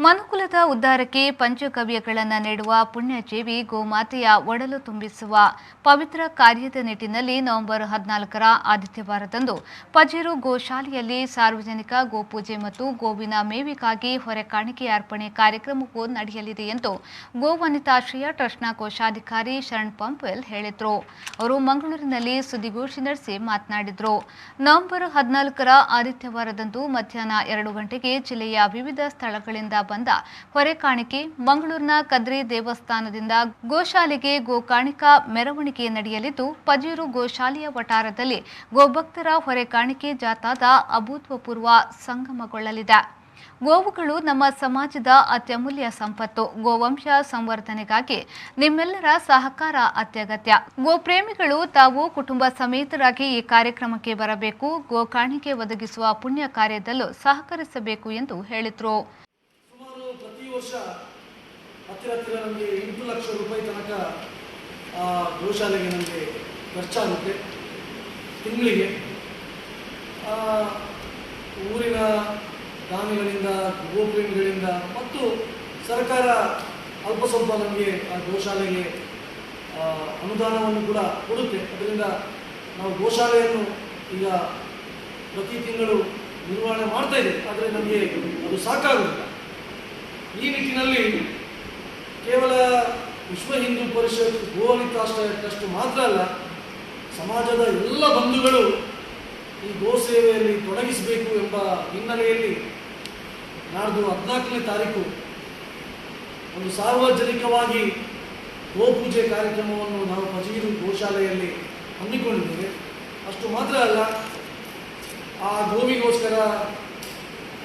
ಮನುಕುಲದ ಉದ್ಧಾರಕ್ಕೆ ಪಂಚಗವ್ಯಗಳನ್ನು ನೀಡುವ ಪುಣ್ಯಜೀವಿ ಗೋಮಾತೆಯ ಒಡಲು ತುಂಬಿಸುವ ಪವಿತ್ರ ಕಾರ್ಯದ ನಿಟ್ಟಿನಲ್ಲಿ ನವೆಂಬರ್ 14ರ ಆದಿತ್ಯವಾರದಂದು ಪಜೀರು ಗೋಶಾಲೆಯಲ್ಲಿ ಸಾರ್ವಜನಿಕ ಗೋಪೂಜೆ ಮತ್ತು ಗೋವಿನ ಮೇವಿಗಾಗಿ ಹೊರೆಕಾಣಿಕೆ ಅರ್ಪಣೆ ಕಾರ್ಯಕ್ರಮವು ನಡೆಯಲಿದೆ ಎಂದು ಗೋವನಿತಾಶ್ರಯ ಟ್ರಸ್ಟ್ನ ಕೋಶಾಧಿಕಾರಿ ಶರಣ್ ಪಂಪ್ವೆಲ್ ಹೇಳಿದರು. ಅವರು ಮಂಗಳೂರಿನಲ್ಲಿ ಸುದ್ದಿಗೋಷ್ಠಿ ನಡೆಸಿ ಮಾತನಾಡಿದರು. ನವೆಂಬರ್ 14ರ ಆದಿತ್ಯವಾರದಂದು ಮಧ್ಯಾಹ್ನ 2 ಗಂಟೆಗೆ ಜಿಲ್ಲೆಯ ವಿವಿಧ ಸ್ಥಳಗಳಿಂದ ಬಂದ ಹೊರೆಕಾಣಿಕೆ ಮಂಗಳೂರಿನ ಕದ್ರಿ ದೇವಸ್ಥಾನದಿಂದ ಗೋಶಾಲೆಗೆ ಗೋಕಾಣಿಕಾ ಮೆರವಣಿಗೆ ನಡೆಯಲಿದ್ದು, ಪಜೀರು ಗೋಶಾಲೆಯ ವಠಾರದಲ್ಲಿ ಗೋಭಕ್ತರ ಹೊರೆಕಾಣಿಕೆ ಜಾಥಾದ ಅಭೂತಪೂರ್ವ ಸಂಗಮಗೊಳ್ಳಲಿದೆ. ಗೋವುಗಳು ನಮ್ಮ ಸಮಾಜದ ಅತ್ಯಮೂಲ್ಯ ಸಂಪತ್ತು. ಗೋವಂಶ ಸಂವರ್ಧನೆಗಾಗಿ ನಿಮ್ಮೆಲ್ಲರ ಸಹಕಾರ ಅತ್ಯಗತ್ಯ. ಗೋಪ್ರೇಮಿಗಳು ತಾವು ಕುಟುಂಬ ಸಮೇತರಾಗಿ ಈ ಕಾರ್ಯಕ್ರಮಕ್ಕೆ ಬರಬೇಕು. ಗೋಕಾಣಿಕೆ ಒದಗಿಸುವ ಪುಣ್ಯ ಕಾರ್ಯದಲ್ಲೂ ಸಹಕರಿಸಬೇಕು ಎಂದು ಹೇಳಿದರು. ಪ್ರತಿ ವರ್ಷ ಹತ್ತಿರ ನಮಗೆ 8 ಲಕ್ಷ ರೂಪಾಯಿ ತನಕ ಗೋಶಾಲೆಗೆ ನಮಗೆ ಖರ್ಚಾಗುತ್ತೆ ತಿಂಗಳಿಗೆ. ಊರಿನ ದಾನಿಗಳಿಂದ, ಗೋಪ್ರೇಮಿಗಳಿಂದ ಮತ್ತು ಸರ್ಕಾರ ಅಲ್ಪ ಸ್ವಲ್ಪ ನಮಗೆ ಆ ಗೋಶಾಲೆಗೆ ಅನುದಾನವನ್ನು ಕೂಡ ಕೊಡುತ್ತೆ. ಅದರಿಂದ ನಾವು ಗೋಶಾಲೆಯನ್ನು ಈಗ ಪ್ರತಿ ತಿಂಗಳು ನಿರ್ವಹಣೆ ಮಾಡ್ತಾ ಇದ್ದೇವೆ. ಆದರೆ ನಮಗೆ ಅದು ಸಾಕಾಗುವುದಿಲ್ಲ. ಈ ನಿಟ್ಟಿನಲ್ಲಿ ಕೇವಲ ವಿಶ್ವ ಹಿಂದೂ ಪರಿಷತ್ ಗೋವನಿತಾಶ್ರಯ ಟ್ರಸ್ಟ್ ಮಾತ್ರ ಅಲ್ಲ, ಸಮಾಜದ ಎಲ್ಲ ಬಂಧುಗಳು ಈ ಗೋ ಸೇವೆಯಲ್ಲಿ ತೊಡಗಿಸಬೇಕು ಎಂಬ ಹಿನ್ನೆಲೆಯಲ್ಲಿ ನಾಡ್ದು 14ನೇ ತಾರೀಕು ಒಂದು ಸಾರ್ವಜನಿಕವಾಗಿ ಗೋಪೂಜೆ ಕಾರ್ಯಕ್ರಮವನ್ನು ನಾವು ಪಜೀರು ಗೋಶಾಲೆಯಲ್ಲಿ ಹಮ್ಮಿಕೊಂಡಿದ್ದೇವೆ. ಅಷ್ಟು ಮಾತ್ರ ಅಲ್ಲ, ಆ ಗೋವಿಗೋಸ್ಕರ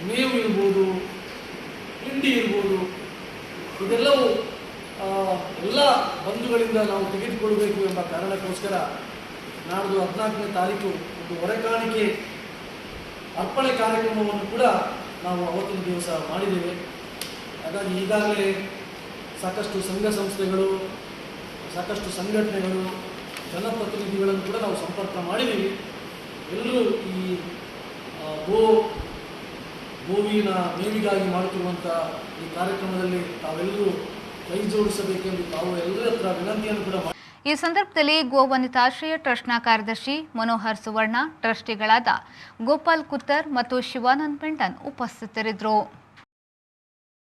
ಮೇವು ಇರ್ಬೋದು, ಹಿಂಡಿ ಇರ್ಬೋದು, ಇದೆಲ್ಲವೂ ಎಲ್ಲ ಬಂಧುಗಳಿಂದ ನಾವು ತೆಗೆದುಕೊಳ್ಳಬೇಕು ಎಂಬ ಕಾರಣಕ್ಕೋಸ್ಕರ ನಾಡ್ದು 14ನೇ ತಾರೀಕು ಒಂದು ಹೊರೆಕಾಣಿಕೆ ಅರ್ಪಣೆ ಕಾರ್ಯಕ್ರಮವನ್ನು ಕೂಡ ನಾವು ಅವತ್ತಿನ ದಿವಸ ಮಾಡಿದ್ದೇವೆ. ಹಾಗಾಗಿ ಈಗಾಗಲೇ ಸಾಕಷ್ಟು ಸಂಘ ಸಂಸ್ಥೆಗಳು, ಸಾಕಷ್ಟು ಸಂಘಟನೆಗಳು, ಜನಪ್ರತಿನಿಧಿಗಳನ್ನು ಕೂಡ ನಾವು ಸಂಪರ್ಕ ಮಾಡಿದ್ದೀವಿ. ಎಲ್ಲರೂ ಈ ಗೋವಿನ ಮೇವಿಗಾಗಿ ಮಾಡುತ್ತಿರುವಂಥ ಈ ಕಾರ್ಯಕ್ರಮದಲ್ಲಿ ತಾವೆಲ್ಲರೂ ಕೈ ಜೋಡಿಸಬೇಕೆಂದು ತಾವು ಎಲ್ಲರ ಹತ್ರ ವಿನಂತಿಯನ್ನು ಕೂಡ ಮಾಡಿ. ಈ ಸಂದರ್ಭದಲ್ಲಿ ಗೋವನಿತಾಶ್ರಯ ಟ್ರಸ್ಟ್ನ ಕಾರ್ಯದರ್ಶಿ ಮನೋಹರ್ ಸುವರ್ಣ, ಟ್ರಸ್ಟಿಗಳಾದ ಗೋಪಾಲ್ ಕುತ್ತರ್ ಮತ್ತು ಶಿವಾನಂದ್ ಮೆಂಟನ್ ಉಪಸ್ಥಿತರಿದ್ದರು.